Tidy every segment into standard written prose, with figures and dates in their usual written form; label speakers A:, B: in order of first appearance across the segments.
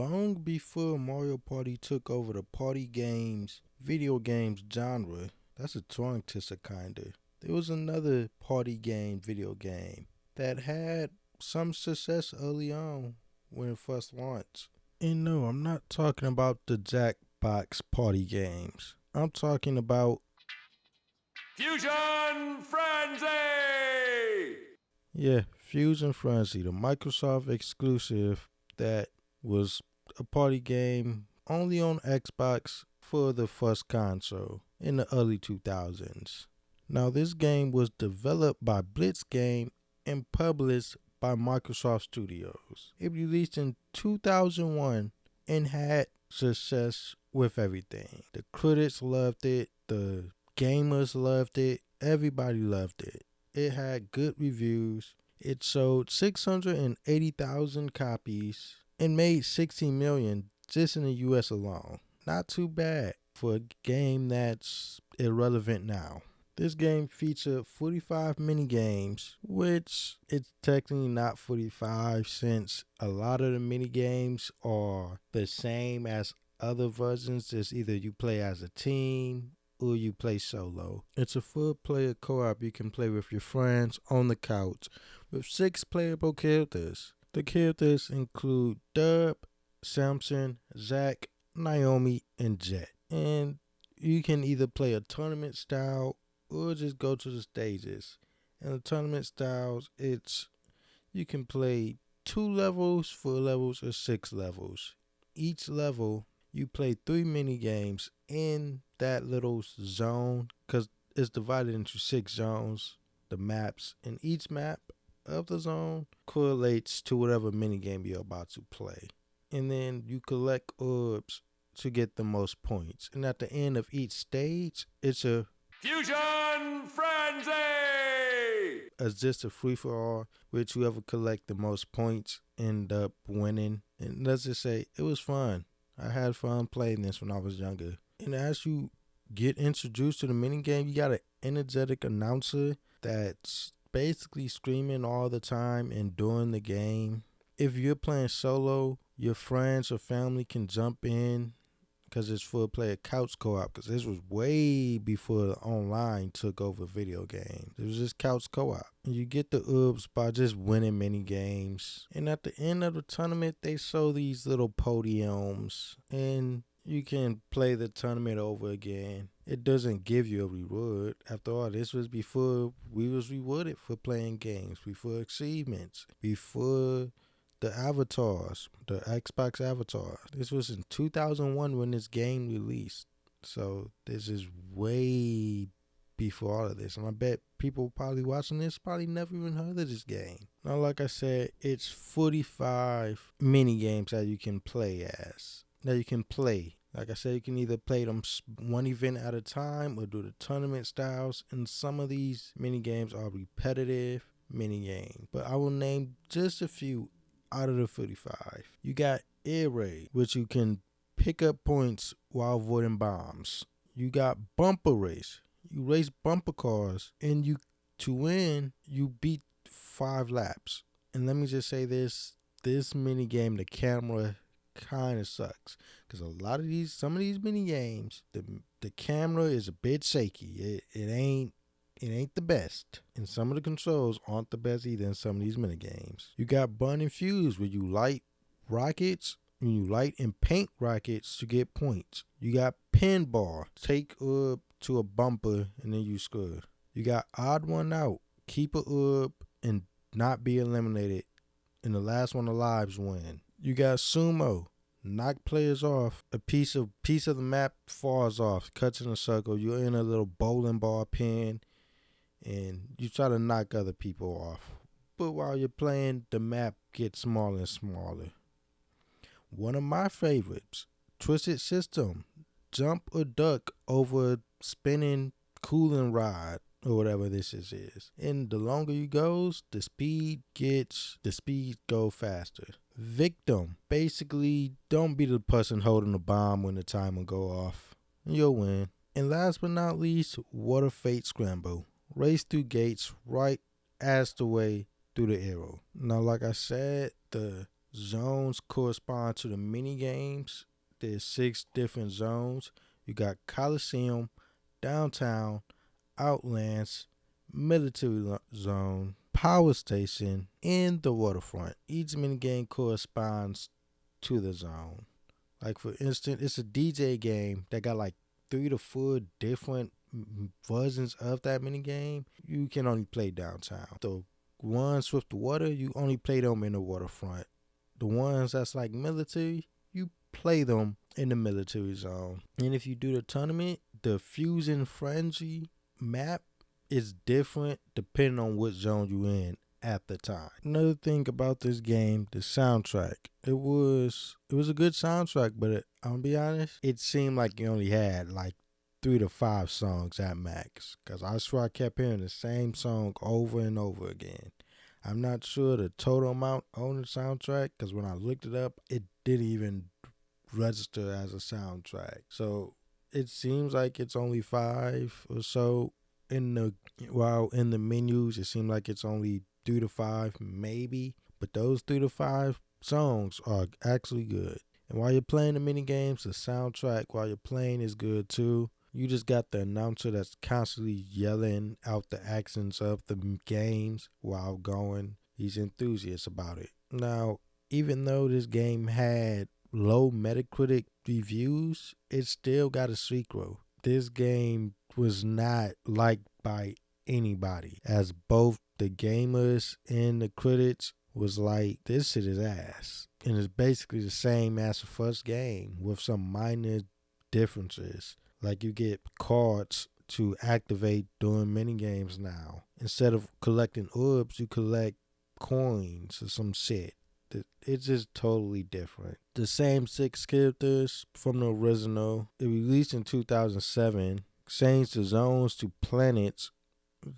A: Long before Mario Party took over the party games, video games genre, that's a tongue twister kinda. There was another party game video game that had some success early on when it first launched. And no, I'm not talking about the Jackbox party games. I'm talking about
B: Fusion Frenzy!
A: Fusion Frenzy, the Microsoft exclusive that was a party game only on Xbox for the first console in the early 2000s. Now, this game was developed by Blitz Game and published by Microsoft Studios. It released in 2001 and had success with everything. The critics loved it, the gamers loved it, everybody loved it. It had good reviews. It sold 680,000 copies and made 16 million just in the US alone. Not too bad for a game that's irrelevant now. This game featured 45 mini games, which it's technically not 45 since a lot of the mini games are the same as other versions. It's either you play as a team or you play solo. It's a full player co-op you can play with your friends on the couch with 6 playable characters. The characters include Dub, Samson, Zack, Naomi, and Jet. And you can either play a tournament style or just go to the stages. And the tournament styles, you can play 2 levels, 4 levels, or 6 levels. Each level, you play 3 mini games in that little zone because it's divided into 6 zones, the maps, and each map of the zone correlates to whatever mini game you're about to play. And then you collect orbs to get the most points. And at the end of each stage, it's
B: Fusion Frenzy!
A: just a free for all, which whoever collect the most points end up winning. And let's just say it was fun. I had fun playing this when I was younger. And as you get introduced to the minigame, you got an energetic announcer that's basically screaming all the time and during the game. If you're playing solo, your friends or family can jump in because it's full player couch co-op, because this was way before the online took over video games. It was just couch co-op. You get the orbs by just winning mini games. And at the end of the tournament, they show these little podiums and you can play the tournament over again. It doesn't give you a reward. After all, this was before we was rewarded for playing games, before achievements, before the avatars, the Xbox avatar. This was in 2001 when this game released. So this is way before all of this. And I bet people probably watching this probably never even heard of this game. Now, like I said, it's 45 mini games that you can play as. That you can play. Like I said, you can either play them one event at a time or do the tournament styles. And some of these mini games are repetitive mini games. But I will name just a few out of the 45. You got Air Raid, which you can pick up points while avoiding bombs. You got Bumper Race. You race bumper cars, and to win, you beat 5 laps. And let me just say this mini game, the camera kind of sucks, because some of these mini games, the camera is a bit shaky. It ain't the best. And some of the controls aren't the best either in some of these mini games. You got Burn and Fuse, where you light rockets, and you light and paint rockets to get points. You got Pinball, take orb to a bumper and then you score. You got Odd One Out, keep a orb and not be eliminated, and the last one alive's win. You got Sumo, knock players off. A piece of the map falls off, cuts in a circle. You're in a little bowling ball pin, and you try to knock other people off. But while you're playing, the map gets smaller and smaller. One of my favorites, Twisted System, jump or duck over a spinning cooling rod or whatever this is. And the longer you goes, the speed go faster. Victim, basically don't be the person holding the bomb when the timer go off. You'll win. And last but not least, Water Fate Scramble. Race through gates right as the way through the arrow. Now, like I said, the zones correspond to the mini games. There's 6 different zones. You got Coliseum, Downtown, Outlands, Military Zone, Power Station, and the Waterfront. Each minigame corresponds to the zone. Like, for instance, it's a DJ game that got like 3 to 4 different versions of that minigame. You can only play Downtown. The ones with the water, you only play them in the Waterfront. The ones that's like military, you play them in the Military Zone. And if you do the tournament, the Fusion Frenzy map is different depending on what zone you in at the time. Another thing about this game, the soundtrack. It was a good soundtrack, but I'm gonna be honest, it seemed like you only had like 3 to 5 songs at max. Cause I swear I kept hearing the same song over and over again. I'm not sure the total amount on the soundtrack, cause when I looked it up, it didn't even register as a soundtrack. So it seems like it's only 5 or so in the menus. It seemed like it's only 3 to 5 maybe, but those 3 to 5 songs are actually good. And while you're playing the mini games, the soundtrack while you're playing is good too. You just got the announcer that's constantly yelling out the accents of the games while going. He's enthusiastic about it. Now, even though this game had low Metacritic reviews, it still got a sequel. This game was not liked by anybody, as both the gamers and the critics was like, this shit is ass. And it's basically the same as the first game with some minor differences. Like, you get cards to activate during mini games now. Instead of collecting orbs, you collect coins or some shit. It's just totally different. The same 6 characters from the original. It released in 2007. Changed the zones to planets.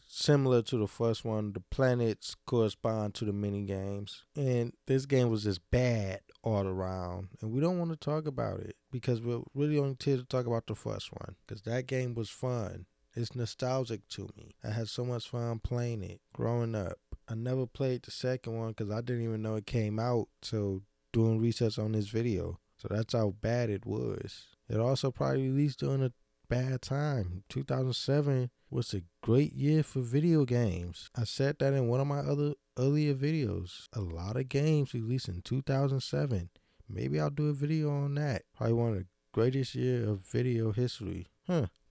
A: Similar to the first one, the planets correspond to the mini games. And this game was just bad all around. And we don't want to talk about it because we're really only here to talk about the first one. Because that game was fun. It's nostalgic to me. I had so much fun playing it growing up. I never played the second one because I didn't even know it came out till doing research on this video. So that's how bad it was. It also probably released during a bad time. 2007 was a great year for video games. I said that in one of my other earlier videos. A lot of games released in 2007. Maybe I'll do a video on that. Probably one of the greatest year of video history.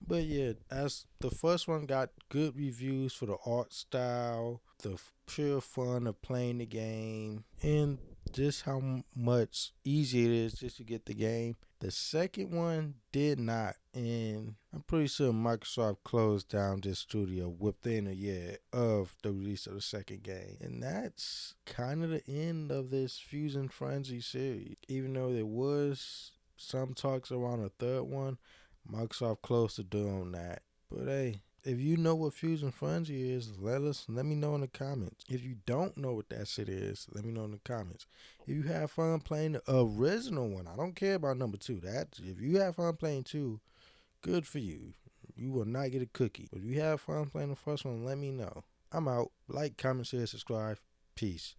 A: But yeah, as the first one got good reviews for the art style, the pure fun of playing the game, and just how much easier it is just to get the game. The second one did not, and I'm pretty sure Microsoft closed down this studio within a year of the release of the second game. And that's kind of the end of this Fusion Frenzy series. Even though there was some talks around a third one, Microsoft closed the door on that. But hey, if you know what Fusion Frenzy is, let me know in the comments. If you don't know what that shit is, let me know in the comments. If you have fun playing the original one, I don't care about number 2. If you have fun playing 2, good for you. You will not get a cookie. But if you have fun playing the first one, let me know. I'm out. Like, comment, share, subscribe. Peace.